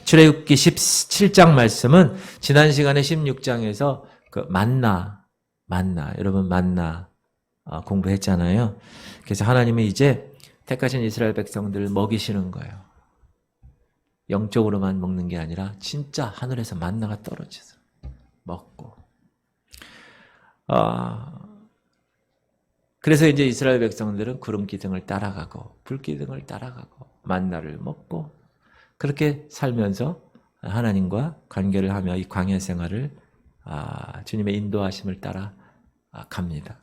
출애굽기 17장 말씀은 지난 시간에 16장에서 그 만나 여러분 만나 공부했잖아요. 그래서 하나님이 이제 택하신 이스라엘 백성들을 먹이시는 거예요. 영적으로만 먹는 게 아니라 진짜 하늘에서 만나가 떨어져서 먹고. 그래서 이제 이스라엘 백성들은 구름 기둥을 따라가고 불 기둥을 따라가고 만나를 먹고 그렇게 살면서 하나님과 관계를 하며 이 광야 생활을 주님의 인도하심을 따라 갑니다.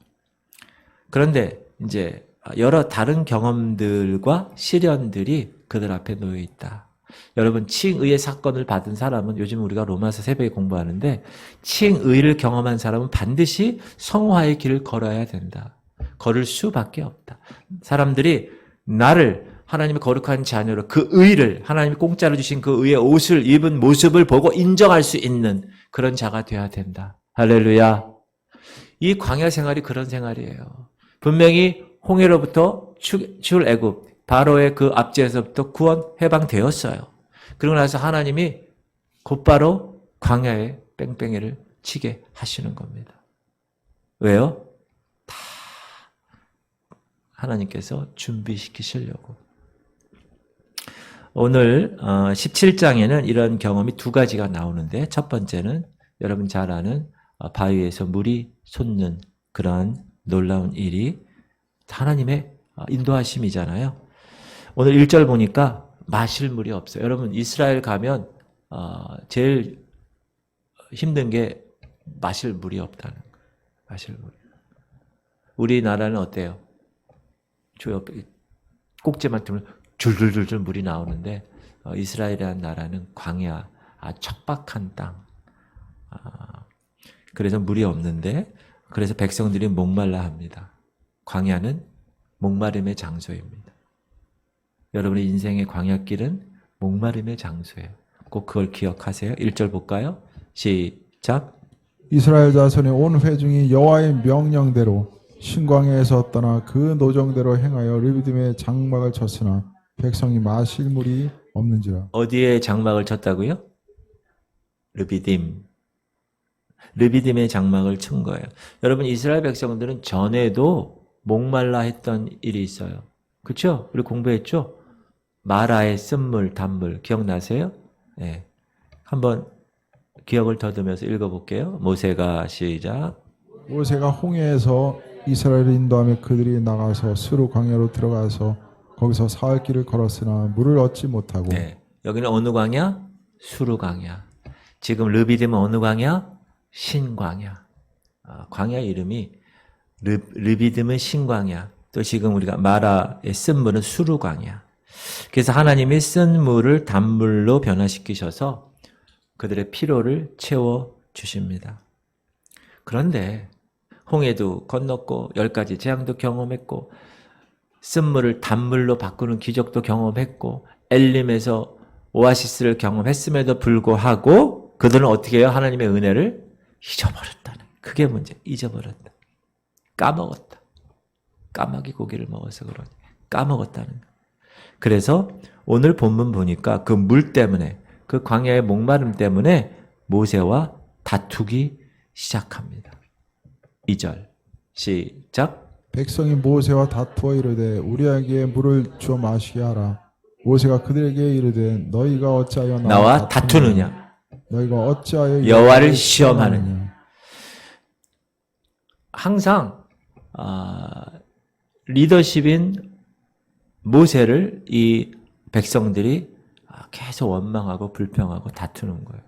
그런데 이제 여러 다른 경험들과 시련들이 그들 앞에 놓여 있다. 여러분 칭의의 사건을 받은 사람은 요즘 우리가 로마서 새벽에 공부하는데 칭의를 경험한 사람은 반드시 성화의 길을 걸어야 된다. 걸을 수밖에 없다. 사람들이 나를 하나님의 거룩한 자녀로 그 의를 하나님이 공짜로 주신 그 의의 옷을 입은 모습을 보고 인정할 수 있는 그런 자가 되어야 된다. 할렐루야. 이 광야 생활이 그런 생활이에요. 분명히 홍해로부터 출애굽 바로의 그 압제에서부터 구원 해방되었어요. 그러고 나서 하나님이 곧바로 광야에 뺑뺑이를 치게 하시는 겁니다. 왜요? 다 하나님께서 준비시키시려고. 오늘 17장에는 이런 경험이 두 가지가 나오는데 첫 번째는 여러분 잘 아는 바위에서 물이 솟는 그런 놀라운 일이 하나님의 인도하심이잖아요. 오늘 1절 보니까 마실 물이 없어요. 여러분 이스라엘 가면 제일 힘든 게 마실 물이 없다는 거예요. 마실 물. 우리나라는 어때요? 꼭지만 들면 줄줄줄줄 물이 나오는데 이스라엘이라는 나라는 광야, 척박한 땅. 그래서 물이 없는데 그래서 백성들이 목말라 합니다. 광야는 목마름의 장소입니다. 여러분의 인생의 광야길은 목마름의 장소예요. 꼭 그걸 기억하세요. 1절 볼까요? 시작. 이스라엘 자손의 온 회중이 여호와의 명령대로 신광야에서 떠나 그 노정대로 행하여 르비딤의 장막을 쳤으나 백성이 마실 물이 없는지라. 어디에 장막을 쳤다고요? 르비딤. 르비딤의 장막을 친 거예요. 여러분 이스라엘 백성들은 전에도 목말라 했던 일이 있어요. 그렇죠? 우리 공부했죠? 마라의 쓴물, 단물 기억나세요? 네. 한번 기억을 더듬으면서 읽어볼게요. 모세가 시작. 모세가 홍해에서 이스라엘을 인도하며 그들이 나가서 스루 광야로 들어가서 거기서 사흘 길을 걸었으나 물을 얻지 못하고. 네. 여기는 어느 광야? 수르 광야. 지금 르비딤은 어느 광야? 신광야. 광야 이름이 르비딤은 신광야. 또 지금 우리가 마라의 쓴 물은 수르 광야. 그래서 하나님이 쓴 물을 단물로 변화시키셔서 그들의 피로를 채워 주십니다. 그런데 홍해도 건넜고 10가지 재앙도 경험했고 쓴물을 단물로 바꾸는 기적도 경험했고 엘림에서 오아시스를 경험했음에도 불구하고 그들은 어떻게 해요? 하나님의 은혜를 잊어버렸다는. 그게 문제. 잊어버렸다. 까먹었다. 까마귀 고기를 먹어서 그러니 까먹었다는 거. 그래서 오늘 본문 보니까 그 물 때문에 그 광야의 목마름 때문에 모세와 다투기 시작합니다. 2절 시작. 백성이 모세와 다투어 이르되 우리에게 물을 주어 마시게 하라. 모세가 그들에게 이르되 너희가 어찌하여 나와 다투느냐? 너희가 어찌하여 여호와를 시험하느냐? 항상 리더십인 모세를 이 백성들이 계속 원망하고 불평하고 다투는 거예요.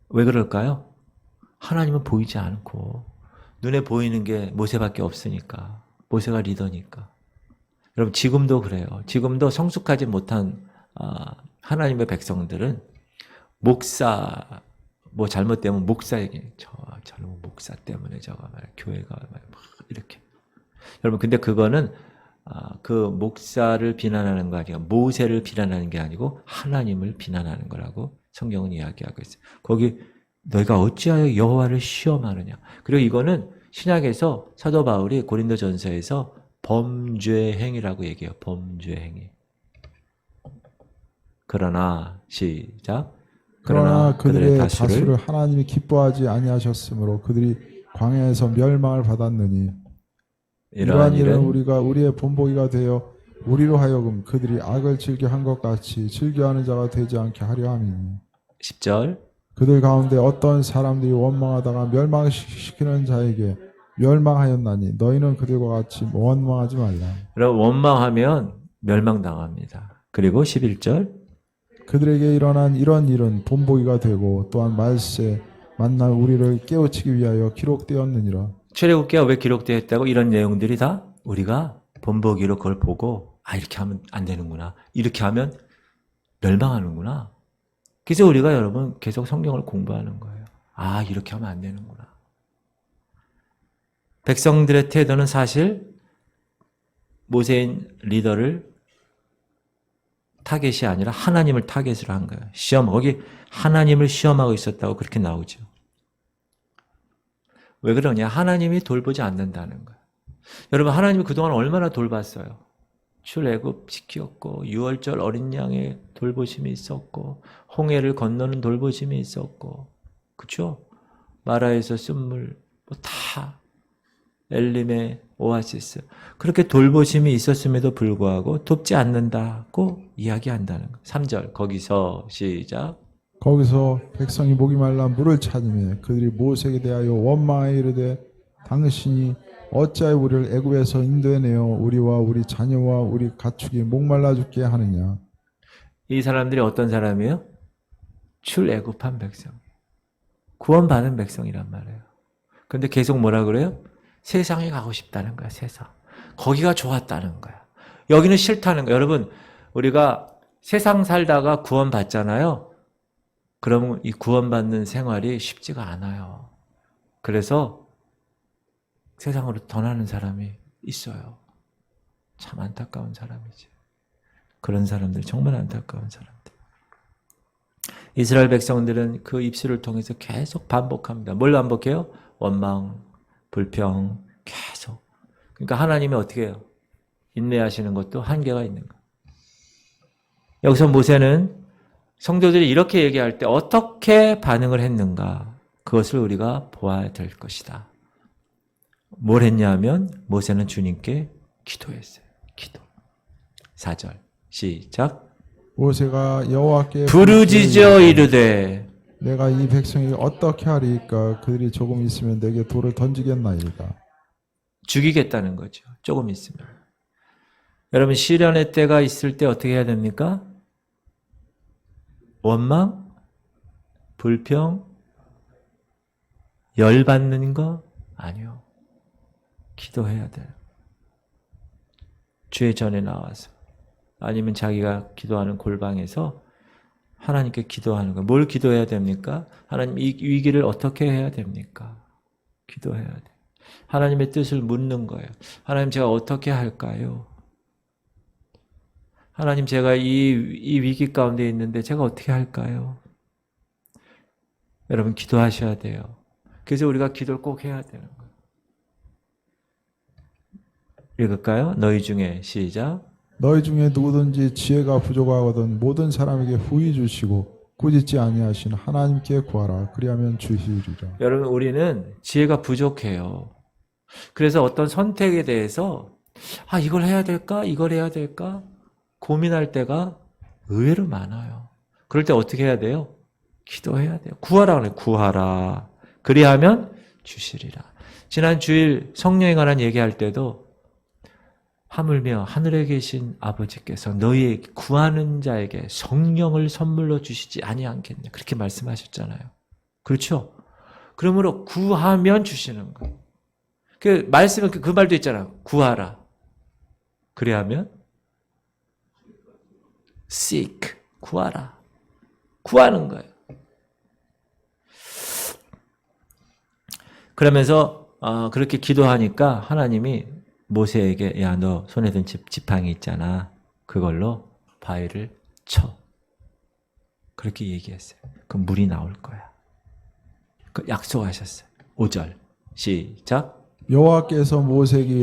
왜 그럴까요? 하나님은 보이지 않고 눈에 보이는 게 모세밖에 없으니까. 모세가 리더니까. 여러분 지금도 그래요. 지금도 성숙하지 못한 하나님의 백성들은 목사 뭐 잘못되면 목사에게 저는 목사 때문에 저가 말 교회가 막 이렇게. 여러분 근데 그거는 그 목사를 비난하는 거 아니고 모세를 비난하는 게 아니고 하나님을 비난하는 거라고 성경은 이야기하고 있어요. 거기 너희가 어찌하여 여호와를 시험하느냐. 그리고 이거는 신약에서 사도 바울이 고린도전서에서 범죄 행위라고 얘기해요. 범죄 행위. 그러나 시작. 그러나 그들의 다수를 하나님이 기뻐하지 아니하셨으므로 그들이 광야에서 멸망을 받았느니 이러한 일은 우리가 우리의 본보기가 되어 우리로 하여금 그들이 악을 즐겨 한 것 같이 즐겨하는 자가 되지 않게 하려 함이니 10절. 그들 가운데 어떤 사람들이 원망하다가 멸망시키는 자에게 멸망하였나니 너희는 그들과 같이 원망하지 말라. 여러분 원망하면 멸망당합니다. 그리고 11절. 그들에게 일어난 이런 일은 본보기가 되고 또한 말세 만날 우리를 깨우치기 위하여 기록되었느니라. 출애굽기가 왜 기록되어 있다고? 이런 내용들이 다 우리가 본보기로 그걸 보고 이렇게 하면 안 되는구나. 이렇게 하면 멸망하는구나. 그래서 우리가 여러분 계속 성경을 공부하는 거예요. 이렇게 하면 안 되는구나. 백성들의 태도는 사실 모세인 리더를 타겟이 아니라 하나님을 타겟으로 한 거예요. 거기 하나님을 시험하고 있었다고 그렇게 나오죠. 왜 그러냐? 하나님이 돌보지 않는다는 거예요. 여러분 하나님이 그동안 얼마나 돌봤어요. 출애굽 시켰고 유월절 어린 양의 돌보심이 있었고 홍해를 건너는 돌보심이 있었고 그렇죠? 마라에서 쓴물 다 엘림의 오아시스 그렇게 돌보심이 있었음에도 불구하고 돕지 않는다고 이야기한다는 거예요. 3절 거기서 시작. 거기서 백성이 목이 말라 물을 찾으며 그들이 모세에게 대하여 원망하여 이르되 당신이 어찌하여 우리를 애굽에서 인도해내어 우리와 우리 자녀와 우리 가축이 목말라 죽게 하느냐. 이 사람들이 어떤 사람이에요? 출애굽한 백성. 구원받은 백성이란 말이에요. 근데 계속 뭐라 그래요? 세상에 가고 싶다는 거야. 세상. 거기가 좋았다는 거야. 여기는 싫다는 거야. 여러분 우리가 세상 살다가 구원받잖아요. 그러면 이 구원받는 생활이 쉽지가 않아요. 그래서 세상으로 떠나는 사람이 있어요. 참 안타까운 사람이지. 그런 사람들 정말 안타까운 사람들. 이스라엘 백성들은 그 입술을 통해서 계속 반복합니다. 뭘 반복해요? 원망, 불평 계속. 그러니까 하나님이 어떻게 해요? 인내하시는 것도 한계가 있는 거예요. 여기서 모세는 성도들이 이렇게 얘기할 때 어떻게 반응을 했는가? 그것을 우리가 보아야 될 것이다. 뭘 했냐면 모세는 주님께 기도했어요. 기도. 4절 시작. 모세가 여호와께 부르짖어 이르되 내가 이 백성이 어떻게 하리까 그들이 조금 있으면 내게 돌을 던지겠나이다. 죽이겠다는 거죠. 조금 있으면. 여러분 시련의 때가 있을 때 어떻게 해야 됩니까? 원망, 불평, 열받는 거? 아니요. 기도해야 돼요. 주의 전에 나와서 아니면 자기가 기도하는 골방에서 하나님께 기도하는 거예요. 뭘 기도해야 됩니까? 하나님 이 위기를 어떻게 해야 됩니까? 기도해야 돼요. 하나님의 뜻을 묻는 거예요. 하나님 제가 어떻게 할까요? 하나님 제가 이 위기 가운데 있는데 제가 어떻게 할까요? 여러분 기도하셔야 돼요. 그래서 우리가 기도를 꼭 해야 되는 거예요. 읽을까요? 너희 중에 시작. 너희 중에 누구든지 지혜가 부족하거든 모든 사람에게 후히 주시고 꾸짖지 아니하신 하나님께 구하라. 그리하면 주시리라. 여러분 우리는 지혜가 부족해요. 그래서 어떤 선택에 대해서 이걸 해야 될까? 이걸 해야 될까? 고민할 때가 의외로 많아요. 그럴 때 어떻게 해야 돼요? 기도해야 돼요. 구하라 그래요. 구하라. 그리하면 주시리라. 지난 주일 성령에 관한 얘기할 때도 하물며 하늘에 계신 아버지께서 너희 구하는 자에게 성령을 선물로 주시지 아니하겠냐. 그렇게 말씀하셨잖아요. 그렇죠? 그러므로 구하면 주시는 거예요. 그 말씀은 그 말도 있잖아. 구하라. 그리하면 seek, 구하라. 구하는 거예요. 그러면서 그렇게 기도하니까 하나님이 모세에게 야, 너 손에 든 지팡이 있잖아. 그걸로 바위를 쳐. 그렇게 얘기했어요. 그럼 물이 나올 거야. 그 약속하셨어요. 5절 시작. 여호와께서 모세에게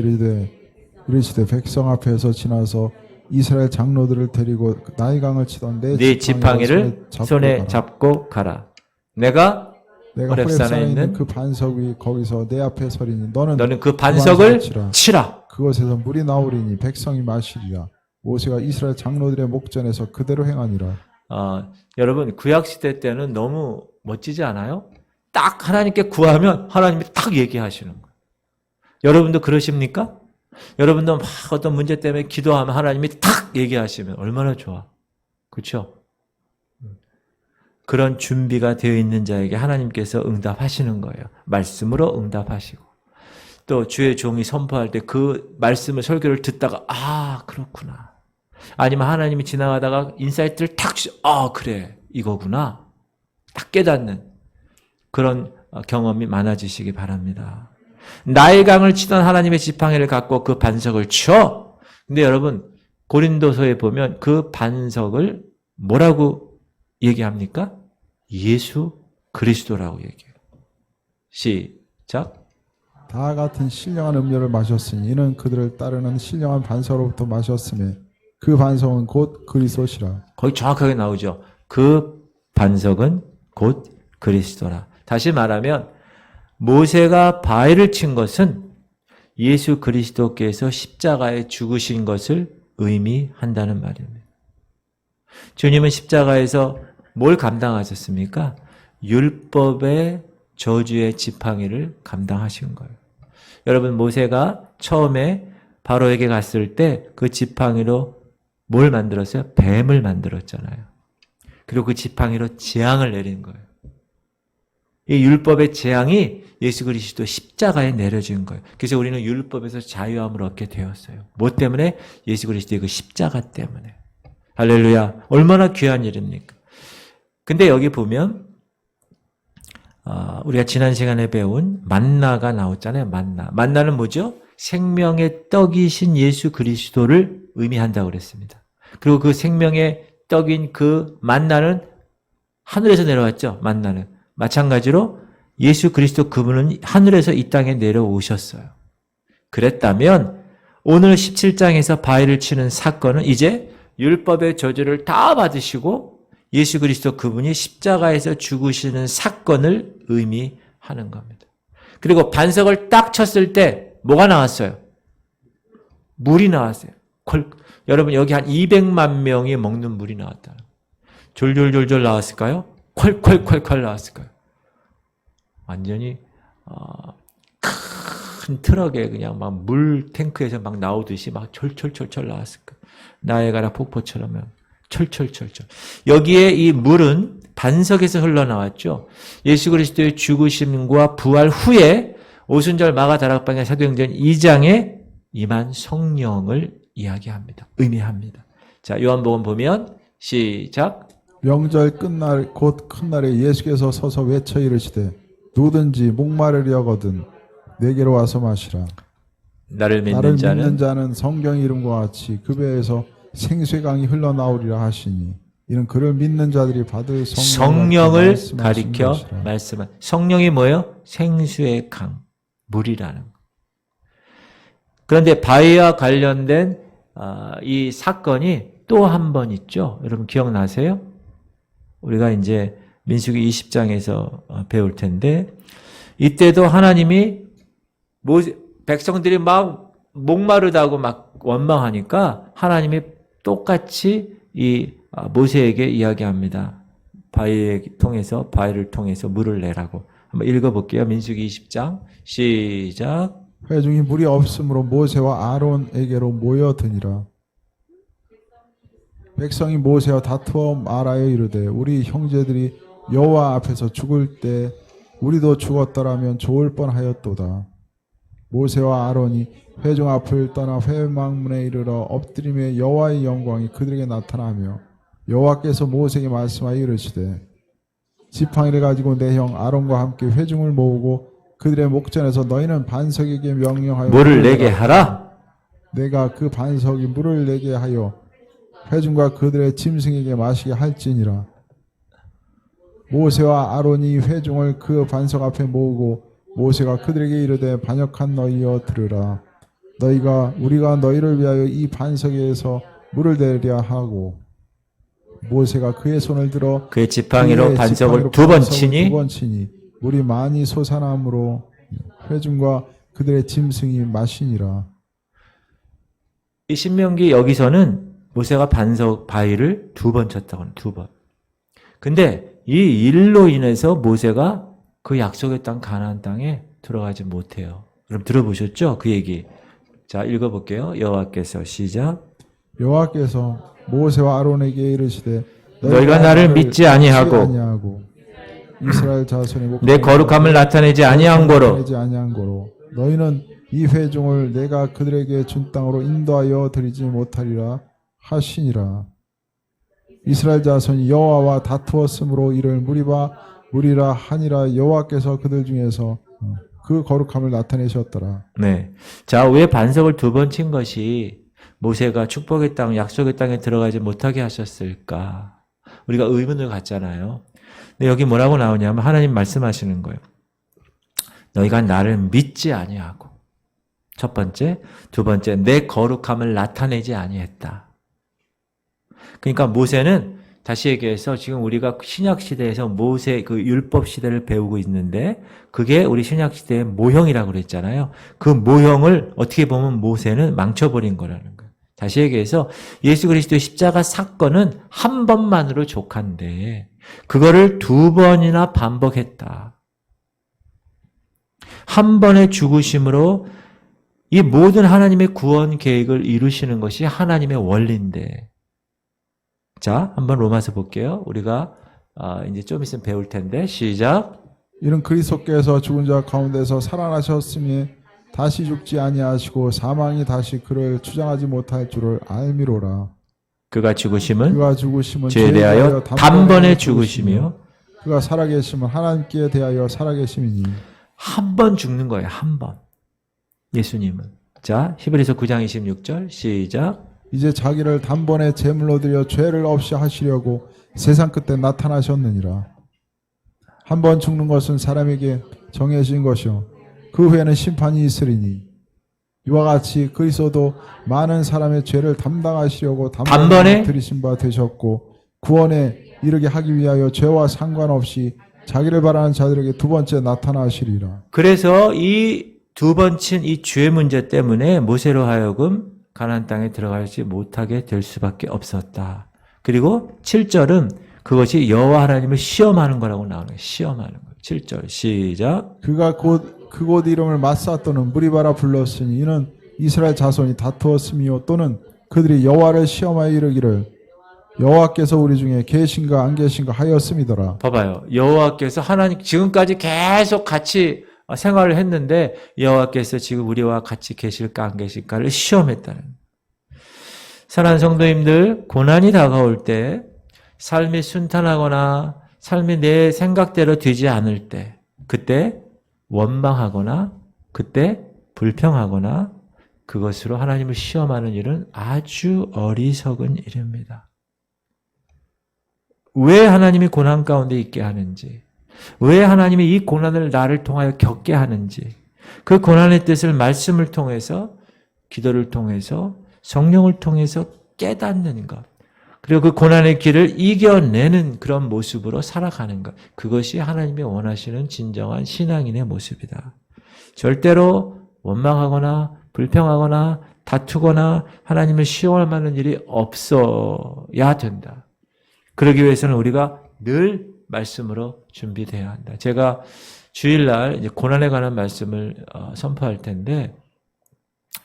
이르시되 백성 앞에서 지나서 이스라엘 장로들을 데리고 나일강을 치던 네 지팡이를 손에 잡고 가라. 내가 호렙산에 있는 그 반석 위 거기서 내 앞에 서리니 너는 그 반석을 치라. 그곳에서 물이 나오리니 백성이 마시리라. 모세가 이스라엘 장로들의 목전에서 그대로 행하니라. 여러분 구약시대 때는 너무 멋지지 않아요? 딱 하나님께 구하면 하나님이 딱 얘기하시는 거예요. 여러분도 그러십니까? 여러분도 막 어떤 문제 때문에 기도하면 하나님이 딱 얘기하시면 얼마나 좋아. 그렇죠? 그런 준비가 되어 있는 자에게 하나님께서 응답하시는 거예요. 말씀으로 응답하시고. 또 주의 종이 선포할 때 그 말씀을 설교를 듣다가 그렇구나. 아니면 하나님이 지나가다가 인사이트를 탁 주셔. 그래 이거구나. 딱 깨닫는 그런 경험이 많아지시기 바랍니다. 나일강을 치던 하나님의 지팡이를 갖고 그 반석을 쳐. 근데 여러분 고린도서에 보면 그 반석을 뭐라고 얘기합니까? 예수 그리스도라고 얘기해요. 시작. 다 같은 신령한 음료를 마셨으니 이는 그들을 따르는 신령한 반석으로부터 마셨으며 그 반석은 곧 그리스도시라. 거기 정확하게 나오죠. 그 반석은 곧 그리스도라. 다시 말하면 모세가 바위를 친 것은 예수 그리스도께서 십자가에 죽으신 것을 의미한다는 말입니다. 주님은 십자가에서 뭘 감당하셨습니까? 율법의 저주의 지팡이를 감당하신 거예요. 여러분 모세가 처음에 바로에게 갔을 때 그 지팡이로 뭘 만들었어요? 뱀을 만들었잖아요. 그리고 그 지팡이로 재앙을 내린 거예요. 이 율법의 재앙이 예수 그리스도 십자가에 내려진 거예요. 그래서 우리는 율법에서 자유함을 얻게 되었어요. 뭐 때문에? 예수 그리스도의 그 십자가 때문에. 할렐루야. 얼마나 귀한 일입니까? 근데 여기 보면 우리가 지난 시간에 배운 만나가 나왔잖아요. 만나는 뭐죠? 생명의 떡이신 예수 그리스도를 의미한다고 그랬습니다. 그리고 그 생명의 떡인 그 만나는 하늘에서 내려왔죠. 만나는. 마찬가지로 예수 그리스도 그분은 하늘에서 이 땅에 내려오셨어요. 그랬다면 오늘 17장에서 바위를 치는 사건은 이제 율법의 저주를 다 받으시고 예수 그리스도 그분이 십자가에서 죽으시는 사건을 의미하는 겁니다. 그리고 반석을 딱 쳤을 때 뭐가 나왔어요? 물이 나왔어요. 여러분 여기 한 200만 명이 먹는 물이 나왔다. 졸졸졸졸 나왔을까요? 콸콸콸콸 나왔을까요? 완전히 큰 트럭에 그냥 막 물 탱크에서 막 나오듯이 막 철철철철 나왔을 거예요. 나이아가라 폭포처럼 철철철철. 여기에 이 물은 반석에서 흘러나왔죠. 예수 그리스도의 죽으심과 부활 후에 오순절 마가다락방의 사도행전 2장에 임한 성령을 이야기합니다. 의미합니다. 자, 요한복음 보면 시작. 명절 끝날 곧 큰 날에 예수께서 서서 외쳐 이르시되 누구든지 목마르려거든 내게로 와서 마시라. 나를 믿는 자는 성경 이름과 같이 그 배에서 생수의 강이 흘러나오리라 하시니 이는 그를 믿는 자들이 받을 성령을 가리켜 말씀한. 성령이 뭐예요? 생수의 강, 물이라는 거. 그런데 바위와 관련된 이 사건이 또 한 번 있죠. 여러분 기억나세요? 우리가 이제 민수기 20장에서 배울 텐데 이때도 하나님이 백성들이 막 목마르다고 막 원망하니까 하나님이 똑같이 이 모세에게 이야기합니다. 바위를 통해서 물을 내라고. 한번 읽어볼게요. 민수기 20장 시작. 회중이 물이 없으므로 모세와 아론에게로 모여드니라. 백성이 모세와 다투어 말하여 이르되 우리 형제들이 여호와 앞에서 죽을 때 우리도 죽었더라면 좋을 뻔하였도다. 모세와 아론이 회중 앞을 떠나 회막문에 이르러 엎드리며 여호와의 영광이 그들에게 나타나며 여호와께서 모세에게 말씀하여 이르시되 지팡이를 가지고 내 형 아론과 함께 회중을 모으고 그들의 목전에서 너희는 반석에게 명령하여 물을 내게 하라. 내가 그 반석이 물을 내게 하여 회중과 그들의 짐승에게 마시게 할지니라. 모세와 아론이 회중을 그 반석 앞에 모으고 모세가 그들에게 이르되 반역한 너희여 들으라. 우리가 너희를 위하여 이 반석에서 물을 내리라 하고 모세가 그의 손을 들어 그의 지팡이로 그의 반석을 지팡이로 두 번 반석을 치니 두번 치니 물이 많이 솟아나므로 회중과 그들의 짐승이 마시니라. 이 신명기 여기서는 모세가 반석 바위를 두 번 쳤다고 하는 두 번. 근데 이 일로 인해서 모세가 그 약속의 땅 가나안 땅에 들어가지 못해요. 여러분 들어보셨죠? 그 얘기. 자, 읽어볼게요. 여호와께서 시작. 여호와께서 모세와 아론에게 이르시되 너희가 나를 믿지 아니하고 이스라엘 자손이 내 거룩함을 나타내지 아니한 고로 너희는 이 회중을 내가 그들에게 준 땅으로 인도하여 드리지 못하리라 하시니라. 이스라엘 자손이 여호와와 다투었으므로 이를 무리라 하니라. 여호와께서 그들 중에서 그 거룩함을 나타내셨더라. 네. 자, 왜 반석을 두 번 친 것이 모세가 축복의 땅, 약속의 땅에 들어가지 못하게 하셨을까? 우리가 의문을 갖잖아요. 근데 여기 뭐라고 나오냐면 하나님 말씀하시는 거예요. 너희가 나를 믿지 아니하고. 첫 번째, 두 번째, 내 거룩함을 나타내지 아니했다. 그러니까 모세는 다시 얘기해서 지금 우리가 신약 시대에서 모세 그 율법 시대를 배우고 있는데 그게 우리 신약 시대의 모형이라고 그랬잖아요. 그 모형을 어떻게 보면 모세는 망쳐버린 거라는 거예요. 다시 얘기해서 예수 그리스도의 십자가 사건은 한 번만으로 족한데 그거를 두 번이나 반복했다. 한 번의 죽으심으로 이 모든 하나님의 구원 계획을 이루시는 것이 하나님의 원리인데 자, 한번 로마서 볼게요. 우리가 이제 좀 있으면 배울 텐데 시작. 이는 그리스도께서 죽은 자 가운데서 살아나셨으니 다시 죽지 아니하시고 사망이 다시 그를 추장하지 못할 줄을 알미로라. 그가 죽으심은 죄에 대하여 단번에 죽으시며 그가 살아계심은 하나님께 대하여 살아계심이니. 한 번 죽는 거예요. 한 번. 예수님은. 자, 히브리서 9장 26절 시작. 이제 자기를 단번에 제물로 드려 죄를 없이 하시려고 세상 끝에 나타나셨느니라. 한 번 죽는 것은 사람에게 정해진 것이요 그 후에는 심판이 있으리니 이와 같이 그리스도도 많은 사람의 죄를 담당하시려고 단번에 들이신 바 되셨고 구원에 이르게 하기 위하여 죄와 상관없이 자기를 바라는 자들에게 두 번째 나타나시리라. 그래서 이 두 번 친 이 죄 문제 때문에 모세로 하여금 가나안 땅에 들어가지 못하게 될 수밖에 없었다. 그리고 7절은 그것이 여호와 하나님을 시험하는 거라고 나오는 거예요. 시험하는 거예요. 7절 시작. 그가 그곳 이름을 마사 또는 무리바라 불렀으니 이는 이스라엘 자손이 다투었으며 또는 그들이 여호와를 시험하여 이르기를 여호와께서 우리 중에 계신가 안 계신가 하였음이더라. 봐봐요. 여호와께서 하나님 지금까지 계속 같이 생활을 했는데 여호와께서 지금 우리와 같이 계실까 안 계실까를 시험했다는. 사랑하는 성도님들, 고난이 다가올 때 삶이 순탄하거나 삶이 내 생각대로 되지 않을 때 그때 원망하거나 그때 불평하거나 그것으로 하나님을 시험하는 일은 아주 어리석은 일입니다. 왜 하나님이 고난 가운데 있게 하는지, 왜 하나님이 이 고난을 나를 통하여 겪게 하는지, 그 고난의 뜻을 말씀을 통해서, 기도를 통해서, 성령을 통해서 깨닫는 것, 그리고 그 고난의 길을 이겨내는 그런 모습으로 살아가는 것, 그것이 하나님이 원하시는 진정한 신앙인의 모습이다. 절대로 원망하거나 불평하거나 다투거나 하나님을 시험할 만한 일이 없어야 된다. 그러기 위해서는 우리가 늘 말씀으로 준비되어야 한다. 제가 주일날 이제 고난에 관한 말씀을 선포할 텐데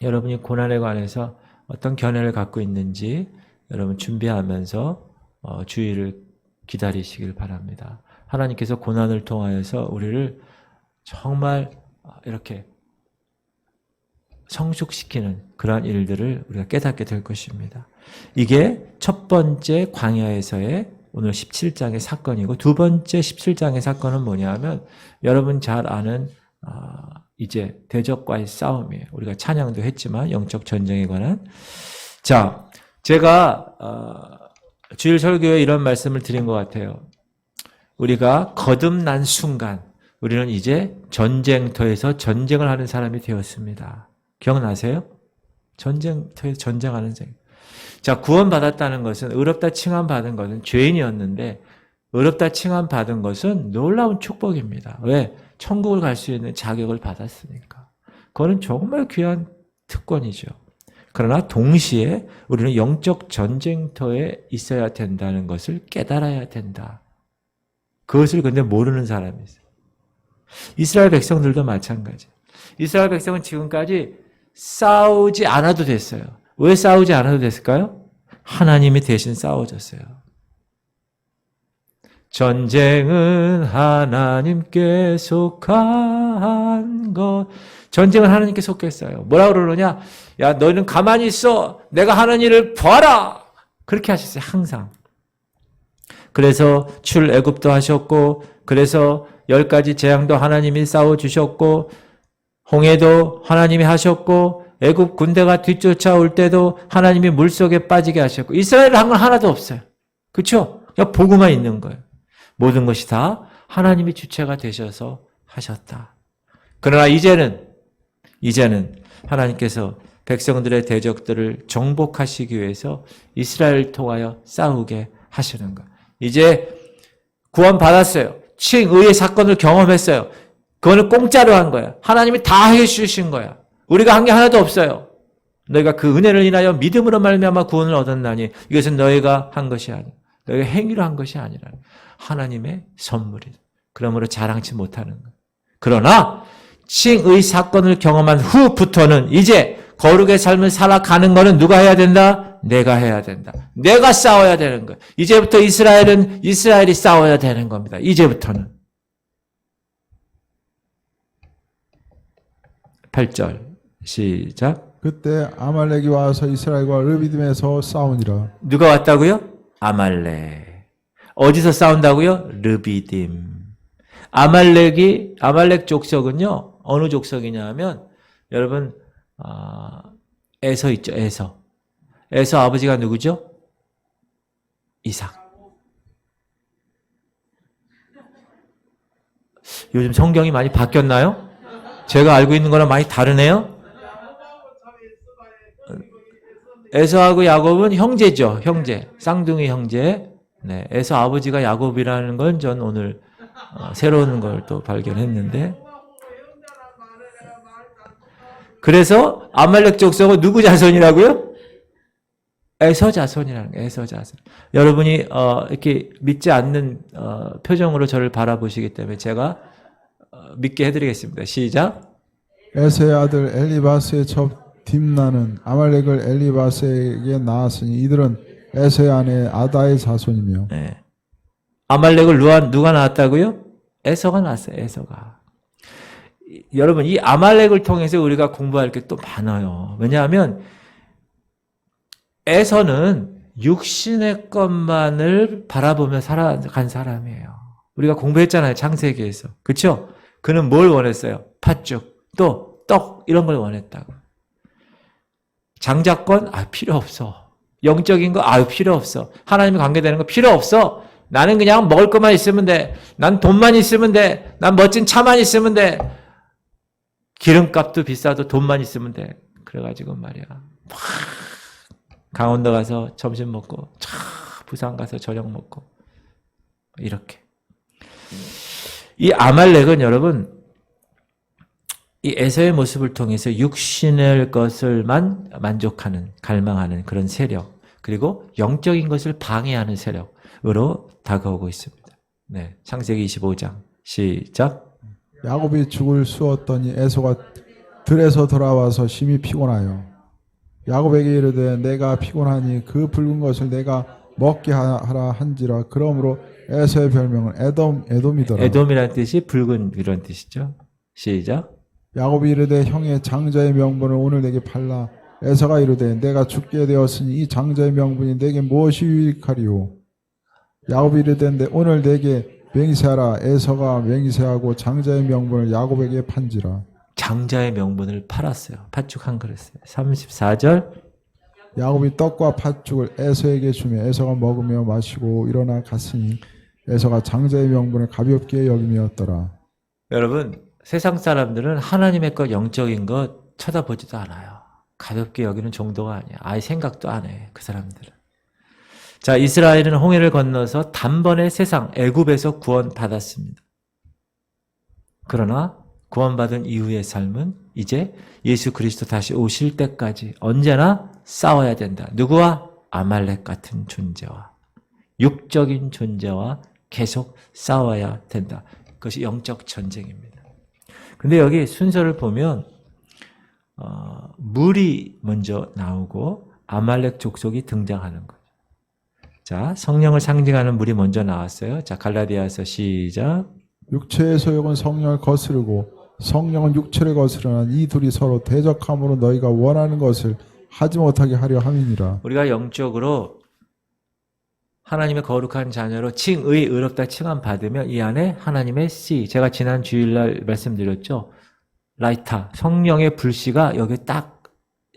여러분이 고난에 관해서 어떤 견해를 갖고 있는지 여러분 준비하면서 주일을 기다리시길 바랍니다. 하나님께서 고난을 통하여서 우리를 정말 이렇게 성숙시키는 그러한 일들을 우리가 깨닫게 될 것입니다. 이게 첫 번째 광야에서의 오늘 17장의 사건이고 두 번째 17장의 사건은 뭐냐면 여러분 잘 아는 이제 대적과의 싸움이에요. 우리가 찬양도 했지만 영적 전쟁에 관한. 자, 제가 주일 설교에 이런 말씀을 드린 것 같아요. 우리가 거듭난 순간 우리는 이제 전쟁터에서 전쟁을 하는 사람이 되었습니다. 기억나세요? 전쟁터에서 전쟁하는 생. 자, 구원받았다는 것은, 의롭다 칭함받은 것은 죄인이었는데 의롭다 칭함받은 것은 놀라운 축복입니다. 왜? 천국을 갈 수 있는 자격을 받았으니까. 그거는 정말 귀한 특권이죠. 그러나 동시에 우리는 영적 전쟁터에 있어야 된다는 것을 깨달아야 된다. 그것을 근데 모르는 사람이 있어요. 이스라엘 백성들도 마찬가지. 이스라엘 백성은 지금까지 싸우지 않아도 됐어요. 왜 싸우지 않아도 됐을까요? 하나님이 대신 싸워줬어요. 전쟁은 하나님께 속한 것. 전쟁은 하나님께 속했어요. 뭐라 그러느냐? 야, 너희는 가만히 있어. 내가 하는 일을 봐라. 그렇게 하셨어요. 항상. 그래서 출애굽도 하셨고, 그래서 10가지 재앙도 하나님이 싸워주셨고, 홍해도 하나님이 하셨고, 애굽 군대가 뒤쫓아올 때도 하나님이 물속에 빠지게 하셨고, 이스라엘은 한 건 하나도 없어요. 그렇죠? 그냥 보고만 있는 거예요. 모든 것이 다 하나님이 주체가 되셔서 하셨다. 그러나 이제는 하나님께서 백성들의 대적들을 정복하시기 위해서 이스라엘을 통하여 싸우게 하시는 거예요. 이제 구원받았어요. 칭의의 사건을 경험했어요. 그거는 공짜로 한 거야. 하나님이 다 해주신 거야. 우리가 한 게 하나도 없어요. 너희가 그 은혜를 인하여 믿음으로 말미암아 구원을 얻었나니 이것은 너희가 한 것이 아니라 너희가 행위로 한 것이 아니라 하나님의 선물이다. 그러므로 자랑치 못하는 거야. 그러나 칭의 사건을 경험한 후부터는 이제 거룩의 삶을 살아가는 것은 누가 해야 된다? 내가 해야 된다. 내가 싸워야 되는 거야. 이제부터 이스라엘이 싸워야 되는 겁니다. 이제부터는. 8절 시작. 그때 아말렉이 와서 이스라엘과 르비딤에서 싸우니라. 누가 왔다고요? 아말렉. 어디서 싸운다고요? 르비딤. 아말렉 족속은요, 어느 족속이냐 하면, 여러분, 에서 있죠, 에서. 에서 아버지가 누구죠? 이삭. 요즘 성경이 많이 바뀌었나요? 제가 알고 있는 거랑 많이 다르네요? 에서하고 야곱은 형제죠, 형제. 쌍둥이 형제. 네, 에서 아버지가 야곱이라는 건 전 오늘 새로운 걸 또 발견했는데, 그래서 아말렉 족속은 누구 자손이라고요? 에서 자손이라는 거예요. 에서 자손. 여러분이 이렇게 믿지 않는 표정으로 저를 바라보시기 때문에 제가 믿게 해드리겠습니다. 시작. 에서의 아들 엘리바스의 첩 딥나는 아말렉을 엘리바스에게 낳았으니 이들은 에서의 아내 아다의 자손이며. 네. 아말렉을 누가 낳았다고요? 에서가 낳았어요. 에서가. 여러분, 이 아말렉을 통해서 우리가 공부할 게 또 많아요. 왜냐하면 에서는 육신의 것만을 바라보며 살아간 사람이에요. 우리가 공부했잖아요. 창세기에서. 그렇죠? 그는 뭘 원했어요? 팥죽, 또 떡 이런 걸 원했다고. 장자권? 필요 없어. 영적인 거? 필요 없어. 하나님과 관계되는 거 필요 없어. 나는 그냥 먹을 것만 있으면 돼. 난 돈만 있으면 돼. 난 멋진 차만 있으면 돼. 기름값도 비싸도 돈만 있으면 돼. 그래가지고 말이야. 막 강원도 가서 점심 먹고, 부산 가서 저녁 먹고, 이렇게. 이 아말렉은 여러분, 이 에서의 모습을 통해서 육신의 것을만 만족하는, 갈망하는 그런 세력, 그리고 영적인 것을 방해하는 세력으로 다가오고 있습니다. 네, 창세기 25장 시작. 야곱이 죽을 쑤었더니 에서가 들에서 돌아와서 심히 피곤하여 야곱에게 이르되 내가 피곤하니 그 붉은 것을 내가 먹게 하라 한지라. 그러므로 에서의 별명은 에돔이더라. 에돔이라는 뜻이 붉은 이런 뜻이죠. 시작. 야곱이 이르되 형의 장자의 명분을 오늘 내게 팔라. 에서가 이르되 내가 죽게 되었으니 이 장자의 명분이 내게 무엇이 유익하리요. 야곱이 이르되 오늘 내게 맹세하라. 에서가 맹세하고 장자의 명분을 야곱에게 판지라. 장자의 명분을 팔았어요. 팥죽 한 그릇에. 34절. 야곱이 떡과 팥죽을 에서에게 주며 에서가 먹으며 마시고 일어나 갔으니 에서가 장자의 명분을 가볍게 여김이었더라. 여러분, 세상 사람들은 하나님의 것, 영적인 것 쳐다보지도 않아요. 가볍게 여기는 정도가 아니야. 아예 생각도 안 해. 그 사람들은. 자, 이스라엘은 홍해를 건너서 단번에 세상 애굽에서 구원받았습니다. 그러나 구원받은 이후의 삶은 이제 예수 그리스도 다시 오실 때까지 언제나 싸워야 된다. 누구와? 아말렉 같은 존재와, 육적인 존재와 계속 싸워야 된다. 그것이 영적 전쟁입니다. 근데 여기 순서를 보면 물이 먼저 나오고 아말렉 족속이 등장하는 거죠. 자, 성령을 상징하는 물이 먼저 나왔어요. 자, 갈라디아서 시작. 육체의 소욕은 성령을 거스르고 성령은 육체를 거스르는 이 둘이 서로 대적함으로 너희가 원하는 것을 하지 못하게 하려 함이니라. 우리가 영적으로 하나님의 거룩한 자녀로 칭의, 의롭다 칭함 받으면 이 안에 하나님의 씨, 제가 지난 주일날 말씀드렸죠. 라이타, 성령의 불씨가 여기 딱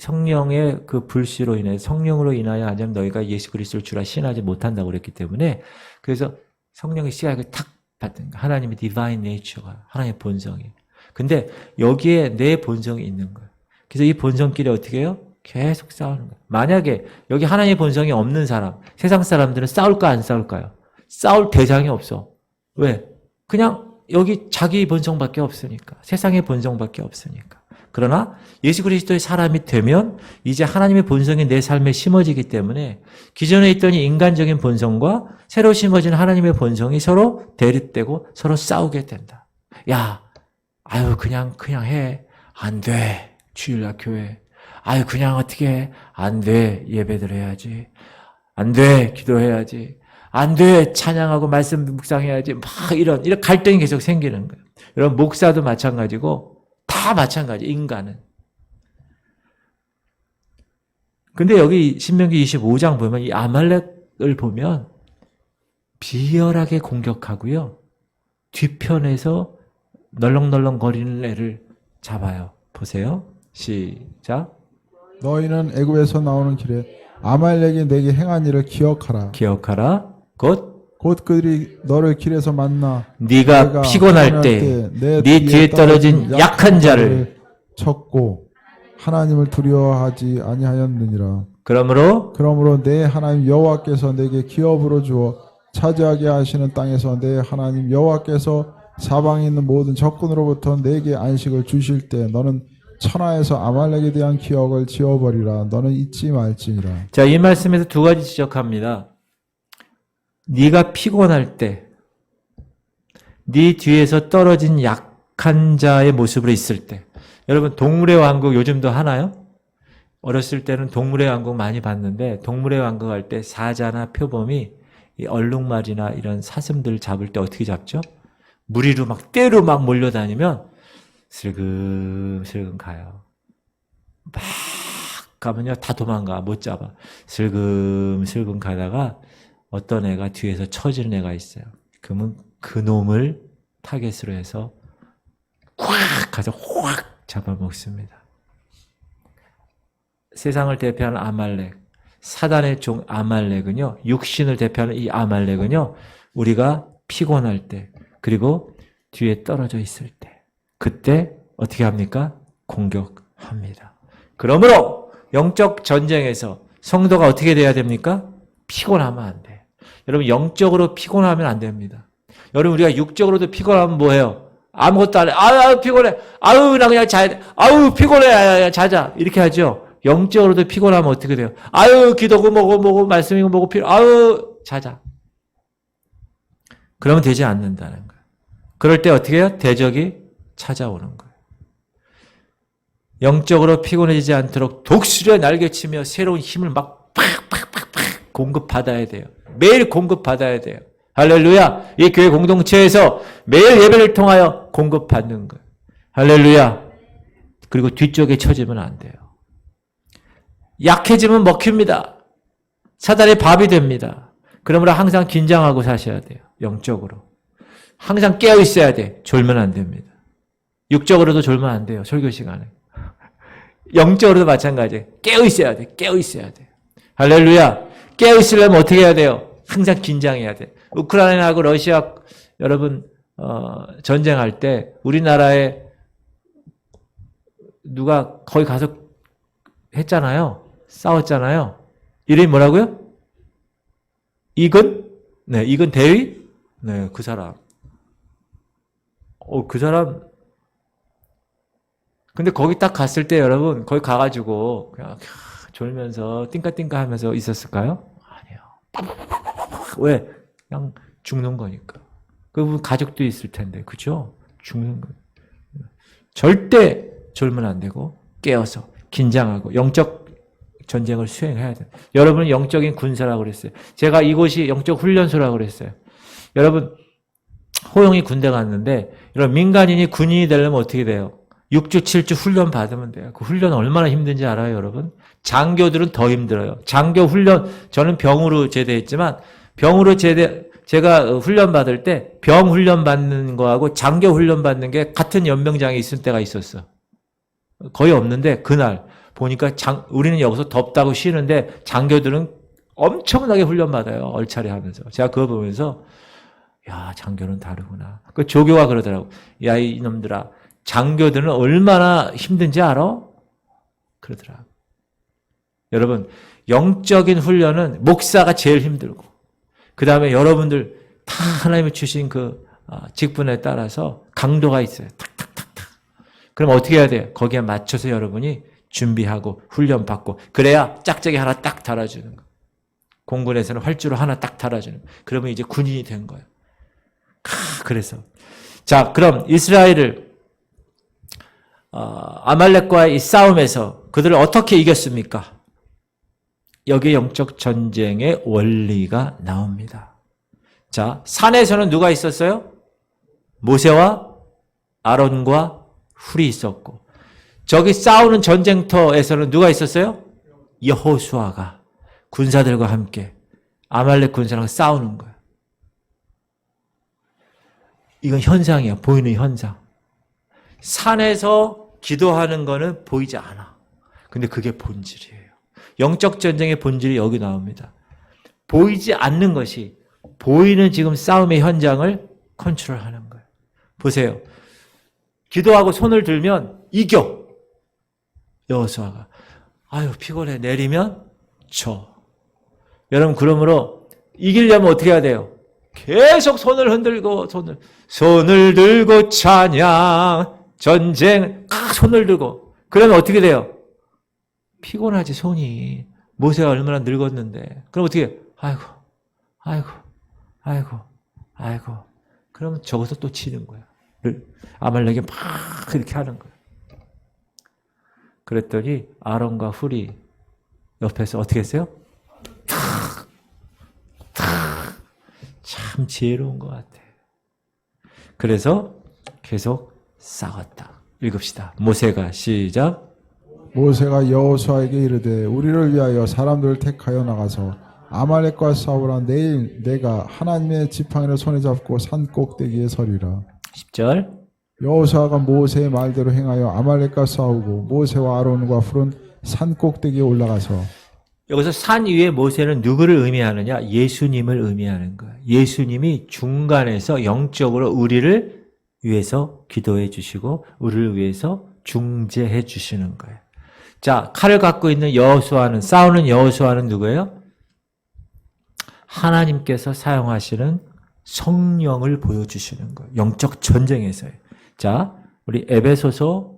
성령의 그 불씨로 인해 성령으로 인하여 하자면 너희가 예수 그리스도를 주라 신하지 못한다고 그랬기 때문에 그래서 성령의 씨가 이렇게 탁 받는 거야. 하나님의 디바인 네이처가 하나님의 본성이. 근데 여기에 내 본성이 있는 거예요. 그래서 이 본성끼리 어떻게 해요? 계속 싸우는 거예요. 만약에 여기 하나님의 본성이 없는 사람, 세상 사람들은 싸울까 안 싸울까요? 싸울 대상이 없어. 왜? 그냥 여기 자기 본성밖에 없으니까. 세상의 본성밖에 없으니까. 그러나 예수 그리스도의 사람이 되면 이제 하나님의 본성이 내 삶에 심어지기 때문에 기존에 있던 인간적인 본성과 새로 심어진 하나님의 본성이 서로 대립되고 서로 싸우게 된다. 야, 아유 그냥 해. 안 돼. 주일날 교회. 아유 그냥 어떻게 해. 안 돼. 예배들 해야지. 안 돼. 기도해야지. 안 돼. 찬양하고 말씀 묵상해야지. 막 이런 갈등이 계속 생기는 거예요. 여러분 목사도 마찬가지고 다 마찬가지, 인간은. 근데 여기 신명기 25장 보면 이 아말렉을 보면 비열하게 공격하고요. 뒤편에서 널렁널렁 거리는 애를 잡아요. 보세요. 시작. 너희는 애굽에서 나오는 길에 아말렉이 내게 행한 일을 기억하라. 기억하라. 곧 그들이 너를 길에서 만나 네가 피곤할 때 네 뒤에 떨어진 약한 자를 쳤고 하나님을 두려워하지 아니하였느니라. 그러므로 내 하나님 여호와께서 내게 기업으로 주어 차지하게 하시는 땅에서 내 하나님 여호와께서 사방에 있는 모든 적군으로부터 내게 안식을 주실 때 너는 천하에서 아말렉에 대한 기억을 지워버리라. 너는 잊지 말지니라. 자, 이 말씀에서 두 가지 지적합니다. 네가 피곤할 때, 네 뒤에서 떨어진 약한 자의 모습으로 있을 때. 여러분 동물의 왕국 요즘도 하나요? 어렸을 때는 동물의 왕국 많이 봤는데 동물의 왕국 할 때 사자나 표범이 이 얼룩말이나 이런 사슴들 잡을 때 어떻게 잡죠? 무리로 막 떼로 막 몰려다니면 슬금슬금 가요. 막 가면요 다 도망가. 못 잡아. 슬금슬금 가다가 어떤 애가 뒤에서 쳐지는 애가 있어요. 그러면 그 놈을 타겟으로 해서 확 가서 확 잡아먹습니다. 세상을 대표하는 아말렉, 사단의 종 아말렉은요, 육신을 대표하는 이 아말렉은요, 우리가 피곤할 때, 그리고 뒤에 떨어져 있을 때, 그때 어떻게 합니까? 공격합니다. 그러므로 영적 전쟁에서 성도가 어떻게 돼야 됩니까? 피곤하면 안 돼. 여러분 영적으로 피곤하면 안 됩니다. 여러분 우리가 육적으로도 피곤하면 뭐해요? 아무것도 안 해. 아유 피곤해. 아유 나 그냥 자야 돼. 아유 피곤해. 자자. 이렇게 하죠. 영적으로도 피곤하면 어떻게 돼요? 아유 기도고 뭐고 말씀이고 뭐고 아유 자자. 그러면 되지 않는다는 거예요. 그럴 때 어떻게 해요? 대적이 찾아오는 거예요. 영적으로 피곤해지지 않도록 독수리에 날개치며 새로운 힘을 막 팍팍팍팍 공급받아야 돼요. 매일 공급받아야 돼요. 할렐루야. 이 교회 공동체에서 매일 예배를 통하여 공급받는 거예요. 할렐루야. 그리고 뒤쪽에 쳐지면 안 돼요. 약해지면 먹힙니다. 사단의 밥이 됩니다. 그러므로 항상 긴장하고 사셔야 돼요. 영적으로. 항상 깨어 있어야 돼. 졸면 안 됩니다. 육적으로도 졸면 안 돼요. 설교 시간에. 영적으로도 마찬가지예요. 깨어 있어야 돼. 깨어 있어야 돼. 할렐루야. 깨어 있으려면 어떻게 해야 돼요? 항상 긴장해야 돼. 우크라이나하고 러시아 여러분 전쟁할 때 우리나라에 누가 거기 가서 했잖아요. 싸웠잖아요. 이름이 뭐라고요? 이근? 네, 이근 대위? 네, 그 사람. 그 사람. 근데 거기 딱 갔을 때 여러분, 거기 가가지고 그냥 졸면서 띵까띵까 하면서 있었을까요? 아니요. 왜? 그냥 죽는 거니까. 그분 가족도 있을 텐데, 그죠? 죽는 거. 절대 졸면 안 되고 깨어서 긴장하고 영적 전쟁을 수행해야 돼요. 여러분은 영적인 군사라고 그랬어요. 제가 이곳이 영적 훈련소라고 그랬어요. 여러분 호영이 군대 갔는데 이런 민간인이 군인이 되려면 어떻게 돼요? 6주 7주 훈련 받으면 돼요. 그 훈련 얼마나 힘든지 알아요, 여러분? 장교들은 더 힘들어요. 장교 훈련, 저는 병으로 제대했지만 병으로 제가 훈련 받을 때 병 훈련 받는 거하고 장교 훈련 받는 게 같은 연명장에 있을 때가 있었어. 거의 없는데 그날 보니까 우리는 여기서 덥다고 쉬는데 장교들은 엄청나게 훈련 받아요. 얼차례 하면서. 제가 그거 보면서 야, 장교는 다르구나. 그 조교가 그러더라고. 야, 이놈들아. 장교들은 얼마나 힘든지 알아? 그러더라고. 여러분, 영적인 훈련은 목사가 제일 힘들고 그 다음에 여러분들 다 하나님이 주신 그 직분에 따라서 강도가 있어요. 탁탁탁탁. 그럼 어떻게 해야 돼요? 거기에 맞춰서 여러분이 준비하고 훈련받고 그래야 짝짝이 하나 딱 달아주는 거예요. 공군에서는 활주로 하나 딱 달아주는 거예요. 그러면 이제 군인이 된 거예요. 그래서 자, 그럼 이스라엘을 아말렉과의 이 싸움에서 그들을 어떻게 이겼습니까? 여기에 영적 전쟁의 원리가 나옵니다. 자, 산에서는 누가 있었어요? 모세와 아론과 훌이 있었고 저기 싸우는 전쟁터에서는 누가 있었어요? 여호수아가 군사들과 함께 아말렉 군사랑 싸우는 거예요. 이건 현상이야. 보이는 현상. 산에서 기도하는 거는 보이지 않아. 근데 그게 본질이에요. 영적 전쟁의 본질이 여기 나옵니다. 보이지 않는 것이 보이는 지금 싸움의 현장을 컨트롤하는 거예요. 보세요. 기도하고 손을 들면 이겨. 여호수아가. 아유 피곤해. 내리면 져. 여러분 그러므로 이기려면 어떻게 해야 돼요? 계속 손을 흔들고 손을 들고 찬양 전쟁 손을 들고 그러면 어떻게 돼요? 피곤하지 손이. 모세가 얼마나 늙었는데. 그럼 어떻게 해요? 아이고. 그러면 저것도 또 치는 거야. 아말렉이 막 이렇게 하는 거야. 그랬더니 아론과 훌이 옆에서 어떻게 했어요? 참 지혜로운 것 같아. 그래서 계속 싸웠다. 읽읍시다. 모세가 시작. 모세가 여호수아에게 이르되 우리를 위하여 사람들을 택하여 나가서 아말렉과 싸우라. 내일 내가 하나님의 지팡이를 손에 잡고 산 꼭대기에 서리라. 10절. 여호수아가 모세의 말대로 행하여 아말렉과 싸우고 모세와 아론과 훌은 산 꼭대기에 올라가서. 여기서 산 위에 모세는 누구를 의미하느냐? 예수님을 의미하는 거야. 예수님이 중간에서 영적으로 우리를 위해서 기도해 주시고 우리를 위해서 중재해 주시는 거예요. 자, 칼을 갖고 있는 여호수아는 싸우는 여호수아는 누구예요? 하나님께서 사용하시는 성령을 보여주시는 거예요. 영적 전쟁에서요. 자, 우리 에베소서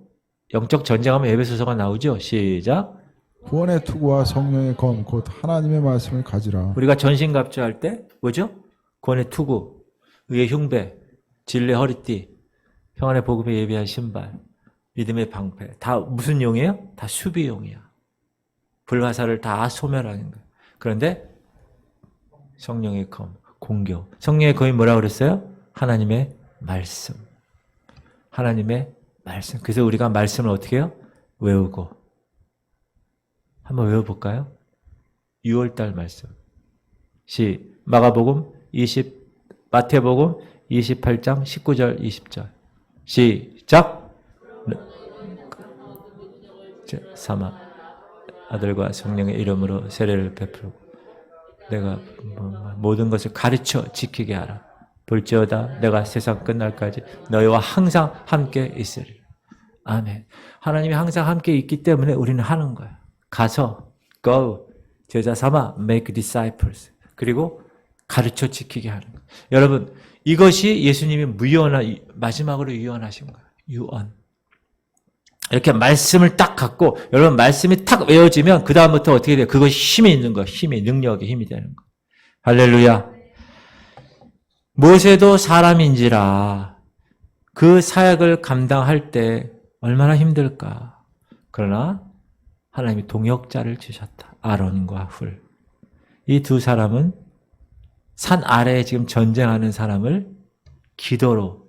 영적 전쟁하면 에베소서가 나오죠. 시작. 구원의 투구와 성령의 검 곧 하나님의 말씀을 가지라. 우리가 전신갑주할 때 뭐죠? 구원의 투구, 의의 흉배, 진리의 허리띠, 평안의 복음에 예비한 신발, 믿음의 방패. 다 무슨 용이에요? 다 수비용이야. 불화살을 다 소멸하는 거예요. 그런데 성령의 검, 공격. 성령의 검이 뭐라고 그랬어요? 하나님의 말씀. 하나님의 말씀. 그래서 우리가 말씀을 어떻게 해요? 외우고. 한번 외워볼까요? 6월달 말씀. 마가복음 마태복음 28장 19절 20절. 시작. 사마 아들과 성령의 이름으로 세례를 베풀고 내가 모든 것을 가르쳐 지키게 하라. 볼지어다 내가 세상 끝날까지 너희와 항상 함께 있으리라. 아멘. 하나님이 항상 함께 있기 때문에 우리는 하는 거야. 가서 go 제자 삼아 make disciples 그리고 가르쳐 지키게 하는 거예요. 여러분 이것이 예수님이 마지막으로 유언하신 거예요. 유언. 이렇게 말씀을 딱 갖고 여러분 말씀이 탁 외워지면 그 다음부터 어떻게 돼요? 그것이 힘이 있는 거예요. 능력의 힘이 되는 거예요. 할렐루야. 모세도 사람인지라 그 사역을 감당할 때 얼마나 힘들까. 그러나 하나님이 동역자를 주셨다. 아론과 훌. 이 두 사람은 산 아래에 지금 전쟁하는 사람을 기도로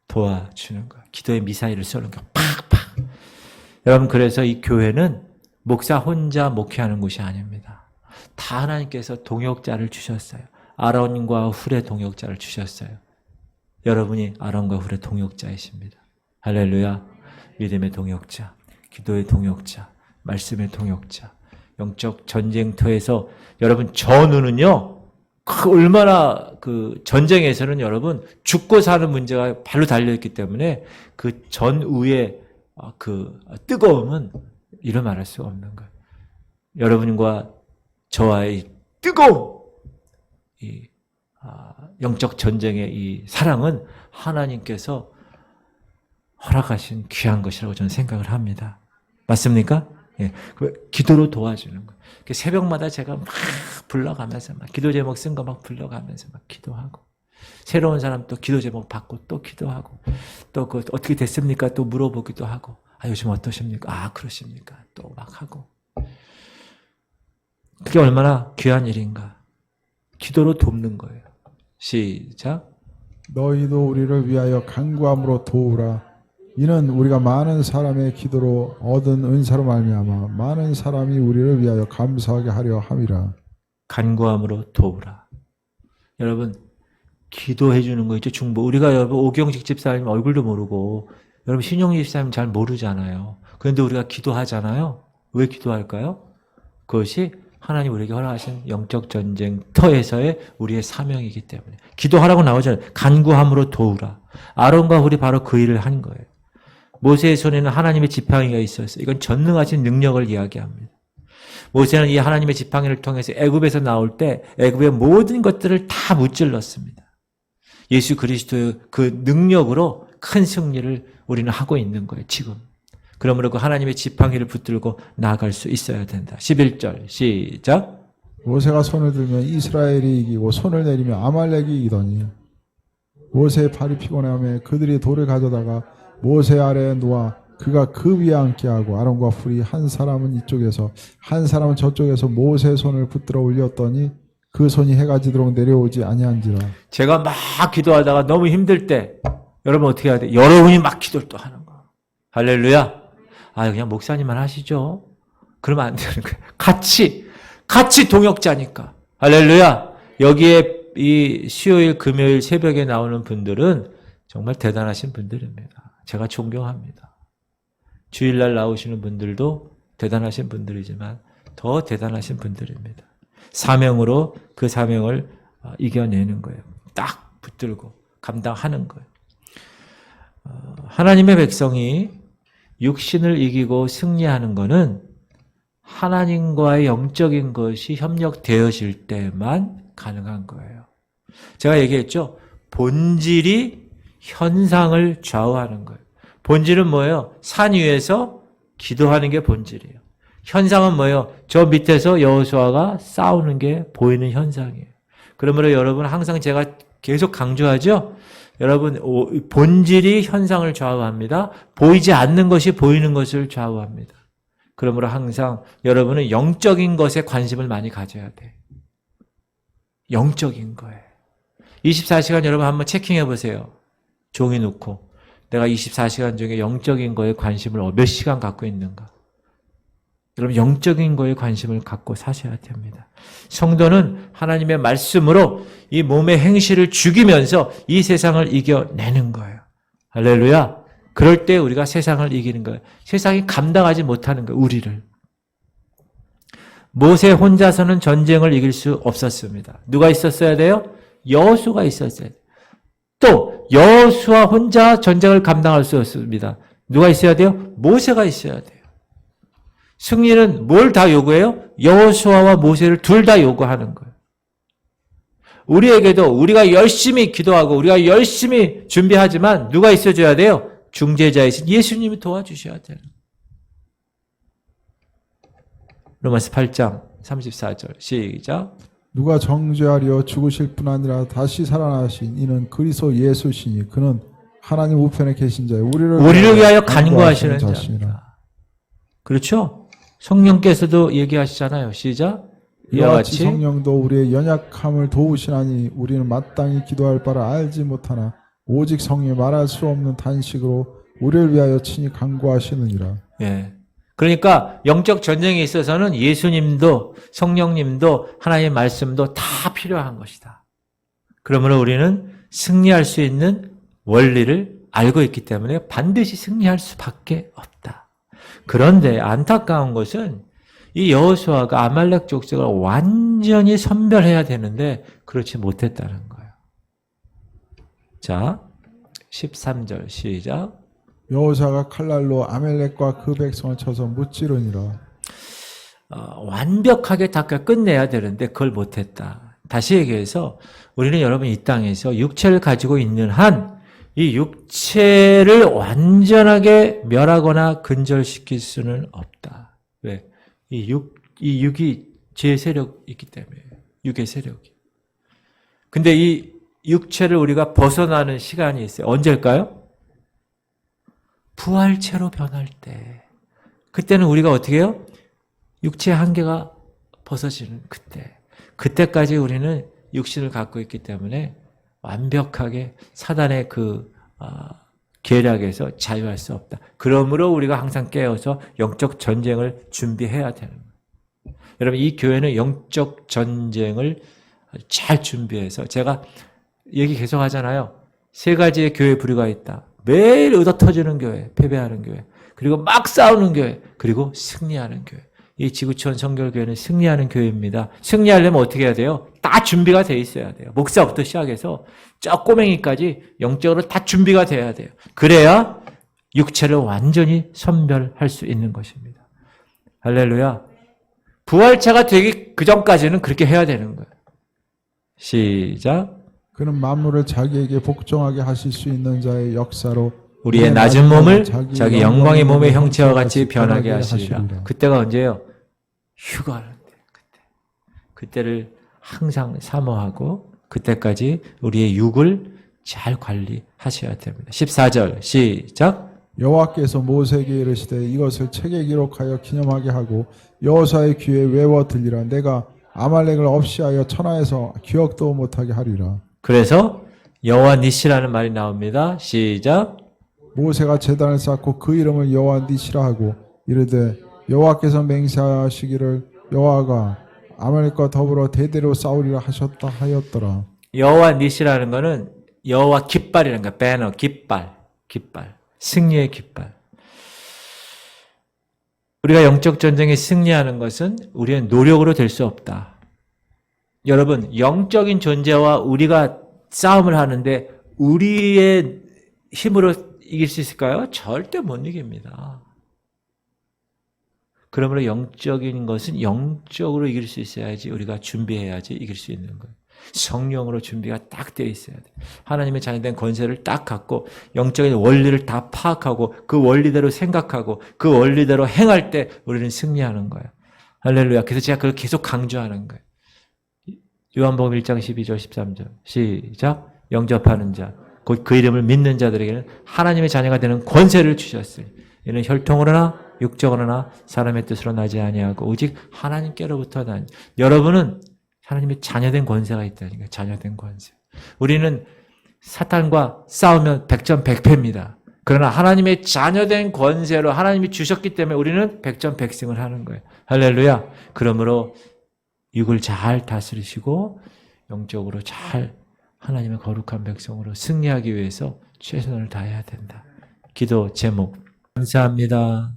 도와주는 거예요. 기도의 미사일을 쏘는 거예요. 팍팍. 여러분 그래서 이 교회는 목사 혼자 목회하는 곳이 아닙니다. 다 하나님께서 동역자를 주셨어요. 아론과 훌의 동역자를 주셨어요. 여러분이 아론과 훌의 동역자이십니다. 할렐루야. 믿음의 동역자, 기도의 동역자, 말씀의 동역자, 영적 전쟁터에서 여러분 전우는요. 얼마나 그 전쟁에서는 여러분 죽고 사는 문제가 발로 달려있기 때문에 그 전우의 그 뜨거움은 이루 말할 수가 없는 거예요. 여러분과 저와의 뜨거움, 이 영적 전쟁의 이 사랑은 하나님께서 허락하신 귀한 것이라고 저는 생각을 합니다. 맞습니까? 예, 기도로 도와주는 거예요. 새벽마다 제가 막 불러가면서 막 기도 제목 쓴 거 막 불러가면서 막 기도하고 새로운 사람 또 기도 제목 받고 또 기도하고 또 그 어떻게 됐습니까? 또 물어보기도 하고 요즘 어떠십니까? 그러십니까? 또 막 하고 그게 얼마나 귀한 일인가. 기도로 돕는 거예요. 시작. 너희도 우리를 위하여 간구함으로 도우라. 이는 우리가 많은 사람의 기도로 얻은 은사로 말미암아 많은 사람이 우리를 위하여 감사하게 하려 함이라. 간구함으로 도우라. 여러분 기도해 주는 거 있죠. 중보. 우리가 여러분 오경식 집사님 얼굴도 모르고 여러분 신용희 집사님 잘 모르잖아요. 그런데 우리가 기도하잖아요. 왜 기도할까요? 그것이 하나님 우리에게 허락하신 영적 전쟁터에서의 우리의 사명이기 때문에. 기도하라고 나오잖아요. 간구함으로 도우라. 아론과 훌이 바로 그 일을 한 거예요. 모세의 손에는 하나님의 지팡이가 있었어요. 이건 전능하신 능력을 이야기합니다. 모세는 이 하나님의 지팡이를 통해서 애굽에서 나올 때 애굽의 모든 것들을 다 무찔렀습니다. 예수 그리스도의 그 능력으로 큰 승리를 우리는 하고 있는 거예요. 지금. 그러므로 그 하나님의 지팡이를 붙들고 나아갈 수 있어야 된다. 11절 시작. 모세가 손을 들면 이스라엘이 이기고 손을 내리면 아말렉이 이기더니 모세의 팔이 피곤하며 그들이 돌을 가져다가 모세 아래에 놓아 그가 그 위에 앉게 하고 아론과 훌이 한 사람은 이쪽에서 한 사람은 저쪽에서 모세의 손을 붙들어 올렸더니 그 손이 해가 지도록 내려오지 아니한지라. 제가 막 기도하다가 너무 힘들 때 여러분 어떻게 해야 돼? 여러분이 막 기도를 또 하는 거야. 할렐루야. 그냥 목사님만 하시죠. 그러면 안 되는 거예요. 같이 동역자니까. 할렐루야. 여기에 이 수요일, 금요일 새벽에 나오는 분들은 정말 대단하신 분들입니다. 제가 존경합니다. 주일날 나오시는 분들도 대단하신 분들이지만 더 대단하신 분들입니다. 사명으로 그 사명을 이겨내는 거예요. 딱 붙들고 감당하는 거예요. 하나님의 백성이 육신을 이기고 승리하는 것은 하나님과의 영적인 것이 협력되어질 때만 가능한 거예요. 제가 얘기했죠. 본질이 현상을 좌우하는 거예요. 본질은 뭐예요? 산 위에서 기도하는 게 본질이에요. 현상은 뭐예요? 저 밑에서 여호수아가 싸우는 게 보이는 현상이에요. 그러므로 여러분 항상 제가 계속 강조하죠. 여러분 본질이 현상을 좌우합니다. 보이지 않는 것이 보이는 것을 좌우합니다. 그러므로 항상 여러분은 영적인 것에 관심을 많이 가져야 돼요. 영적인 거에. 24시간 여러분 한번 체킹해 보세요. 종이 놓고 내가 24시간 중에 영적인 거에 관심을 몇 시간 갖고 있는가. 여러분 영적인 거에 관심을 갖고 사셔야 됩니다. 성도는 하나님의 말씀으로 이 몸의 행실을 죽이면서 이 세상을 이겨내는 거예요. 할렐루야. 그럴 때 우리가 세상을 이기는 거예요. 세상이 감당하지 못하는 거예요. 우리를. 모세 혼자서는 전쟁을 이길 수 없었습니다. 누가 있었어야 돼요? 여호수아가 있었어야 돼요. 또 여호수아 혼자 전쟁을 감당할 수 없습니다. 누가 있어야 돼요? 모세가 있어야 돼요. 승리는 뭘 다 요구해요? 여호수아와 모세를 둘 다 요구하는 거예요. 우리에게도 우리가 열심히 기도하고 우리가 열심히 준비하지만 누가 있어줘야 돼요? 중재자이신 예수님이 도와주셔야 돼요. 로마서 8장 34절 시작. 누가 정죄하려 죽으실 뿐 아니라 다시 살아나신 이는 그리스도 예수시니 그는 하나님 우편에 계신 자요 우리를 위하여 간구하시는 자입니다. 그렇죠? 성령께서도 얘기하시잖아요. 시작. 이와 같이 성령도 우리의 연약함을 도우시나니 우리는 마땅히 기도할 바를 알지 못하나 오직 성령이 말할 수 없는 단식으로 우리를 위하여 친히 간구하시느니라. 예. 그러니까 영적 전쟁에 있어서는 예수님도 성령님도 하나님의 말씀도 다 필요한 것이다. 그러므로 우리는 승리할 수 있는 원리를 알고 있기 때문에 반드시 승리할 수밖에 없다. 그런데 안타까운 것은 이 여호수아가 아말렉 족속을 완전히 선별해야 되는데 그렇지 못했다는 거예요. 자, 13절 시작. 여호수아가 칼날로 아말렉과 그 백성을 쳐서 무찌르니라. 완벽하게 다 끝내야 되는데 그걸 못했다. 다시 얘기해서 우리는 여러분 이 땅에서 육체를 가지고 있는 한 이 육체를 완전하게 멸하거나 근절시킬 수는 없다. 왜? 이 육이 죄의 세력이 있기 때문에 육의 세력이. 근데 이 육체를 우리가 벗어나는 시간이 있어요. 언제일까요? 부활체로 변할 때. 그때는 우리가 어떻게 해요? 육체의 한계가 벗어지는 그때. 그때까지 우리는 육신을 갖고 있기 때문에 완벽하게 사단의 그 계략에서 자유할 수 없다. 그러므로 우리가 항상 깨어서 영적 전쟁을 준비해야 되는 거예요. 여러분 이 교회는 영적 전쟁을 잘 준비해서 제가 얘기 계속 하잖아요. 세 가지의 교회 부류가 있다. 매일 얻어터지는 교회, 패배하는 교회, 그리고 막 싸우는 교회, 그리고 승리하는 교회. 이 지구촌 성결교회는 승리하는 교회입니다. 승리하려면 어떻게 해야 돼요? 다 준비가 돼 있어야 돼요. 목사부터 시작해서 저 꼬맹이까지 영적으로 다 준비가 돼야 돼요. 그래야 육체를 완전히 선별할 수 있는 것입니다. 할렐루야. 부활체가 되기 그 전까지는 그렇게 해야 되는 거예요. 시작. 그는 만물을 자기에게 복종하게 하실 수 있는 자의 역사로 우리의 낮은 몸을 자기 영광의 몸의 형체와 같이 변하게 하시리라. 그때가 언제예요? 휴가하는 때. 그때를 항상 사모하고 그때까지 우리의 육을 잘 관리하셔야 됩니다. 14절 시작. 여호와께서 모세에게 이르시되 이것을 책에 기록하여 기념하게 하고 여호수아의 귀에 외워 들리라. 내가 아말렉을 없이하여 천하에서 기억도 못하게 하리라. 그래서 여호와 니시라는 말이 나옵니다. 시작. 모세가 제단을 쌓고 그 이름을 여호와 니시라 하고 이르되 여호와께서 맹세하시기를 여호와가 아말렉과 더불어 대대로 싸우리라 하셨다 하였더라. 여호와 니시라는 거는 여호와 깃발이라는 거야. 배너, 깃발. 승리의 깃발. 우리가 영적 전쟁에 승리하는 것은 우리의 노력으로 될 수 없다. 여러분, 영적인 존재와 우리가 싸움을 하는데 우리의 힘으로 이길 수 있을까요? 절대 못 이깁니다. 그러므로 영적인 것은 영적으로 이길 수 있어야지 우리가 준비해야지 이길 수 있는 거예요. 성령으로 준비가 딱 되어 있어야 돼요. 하나님의 자녀된 권세를 딱 갖고 영적인 원리를 다 파악하고 그 원리대로 생각하고 그 원리대로 행할 때 우리는 승리하는 거예요. 할렐루야. 그래서 제가 그걸 계속 강조하는 거예요. 요한복음 1장 12절 13절 시작. 영접하는 자 곧 그 이름을 믿는 자들에게는 하나님의 자녀가 되는 권세를 주셨으니 이는 혈통으로나 육적으로나 사람의 뜻으로 나지 아니하고 오직 하나님께로부터 난. 여러분은 하나님의 자녀된 권세가 있다니까. 자녀된 권세. 우리는 사탄과 싸우면 백전백패입니다. 그러나 하나님의 자녀된 권세로 하나님이 주셨기 때문에 우리는 백전백승을 하는 거예요. 할렐루야. 그러므로 육을 잘 다스리시고 영적으로 잘 하나님의 거룩한 백성으로 승리하기 위해서 최선을 다해야 된다. 기도 제목. 감사합니다.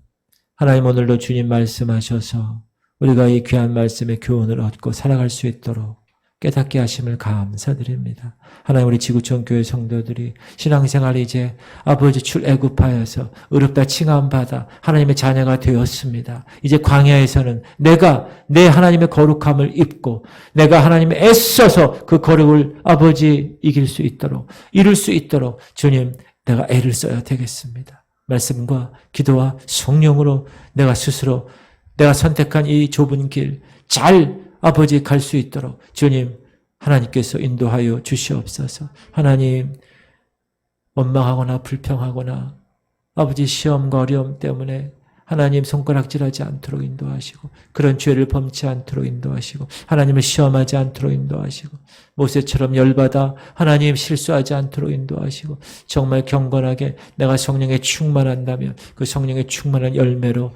하나님 오늘도 주님 말씀하셔서 우리가 이 귀한 말씀의 교훈을 얻고 살아갈 수 있도록 깨닫게 하심을 감사드립니다. 하나님 우리 지구촌 교회 성도들이 신앙생활이 이제 아버지 출애굽하여서 의롭다 칭함받아 하나님의 자녀가 되었습니다. 이제 광야에서는 내가 내 하나님의 거룩함을 입고 내가 하나님의 애써서 그 거룩을 아버지 이길 수 있도록 이룰 수 있도록 주님 내가 애를 써야 되겠습니다. 말씀과 기도와 성령으로 내가 스스로 내가 선택한 이 좁은 길 잘 아버지 갈 수 있도록 주님 하나님께서 인도하여 주시옵소서. 하나님 원망하거나 불평하거나 아버지 시험과 어려움 때문에 하나님 손가락질하지 않도록 인도하시고 그런 죄를 범치 않도록 인도하시고 하나님을 시험하지 않도록 인도하시고 모세처럼 열받아 하나님 실수하지 않도록 인도하시고 정말 경건하게 내가 성령에 충만한다면 그 성령에 충만한 열매로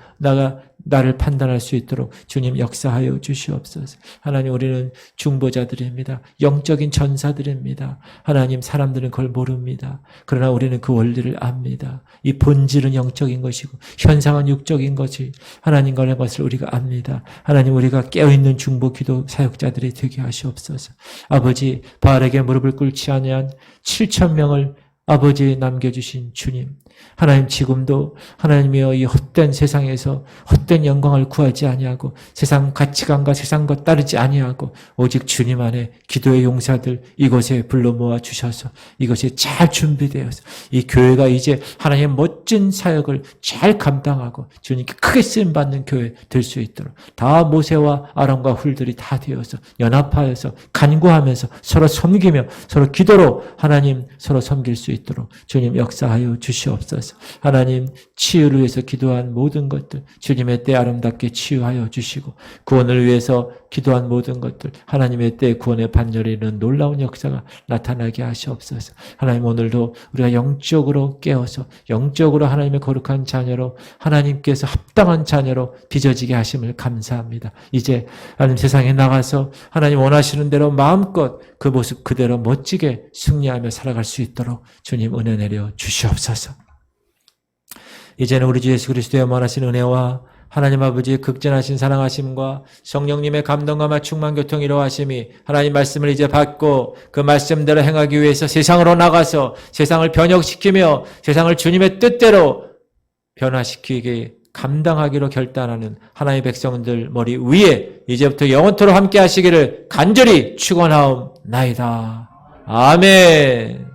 나를 판단할 수 있도록 주님 역사하여 주시옵소서. 하나님 우리는 중보자들입니다. 영적인 전사들입니다. 하나님 사람들은 그걸 모릅니다. 그러나 우리는 그 원리를 압니다. 이 본질은 영적인 것이고 현상은 육적인 것이 하나님과의 것을 우리가 압니다. 하나님 우리가 깨어있는 중보기도 사역자들이 되게 하시옵소서. 아버지 바알에게 무릎을 꿇지 아니한 7,000명을 아버지 남겨주신 주님 하나님 지금도 하나님이여 이 헛된 세상에서 헛된 영광을 구하지 아니하고 세상 가치관과 세상 것 따르지 아니하고 오직 주님 안에 기도의 용사들 이곳에 불러 모아 주셔서 이것이 잘 준비되어서 이 교회가 이제 하나님의 멋진 사역을 잘 감당하고 주님께 크게 쓰임받는 교회 될 수 있도록 다 모세와 아론과 훌들이 다 되어서 연합하여서 간구하면서 서로 섬기며 서로 기도로 하나님 서로 섬길 수 있도록 주님 역사하여 주시옵소서. 하나님 치유를 위해서 기도한 모든 것들 주님의 때 아름답게 치유하여 주시고 구원을 위해서 기도한 모든 것들 하나님의 때 구원의 반열에 있는 놀라운 역사가 나타나게 하시옵소서. 하나님 오늘도 우리가 영적으로 깨어서 영적으로 하나님의 거룩한 자녀로 하나님께서 합당한 자녀로 빚어지게 하심을 감사합니다. 이제 하나님 세상에 나가서 하나님 원하시는 대로 마음껏 그 모습 그대로 멋지게 승리하며 살아갈 수 있도록 주님 은혜 내려 주시옵소서. 이제는 우리 주 예수 그리스도의 원하신 은혜와 하나님 아버지의 극진하신 사랑하심과 성령님의 감동과 맞춤만 교통 이루하심이 하나님 말씀을 이제 받고 그 말씀대로 행하기 위해서 세상으로 나가서 세상을 변혁시키며 세상을 주님의 뜻대로 변화시키게 감당하기로 결단하는 하나님의 백성들 머리 위에 이제부터 영원토록 함께 하시기를 간절히 축원하옵나이다. 아멘.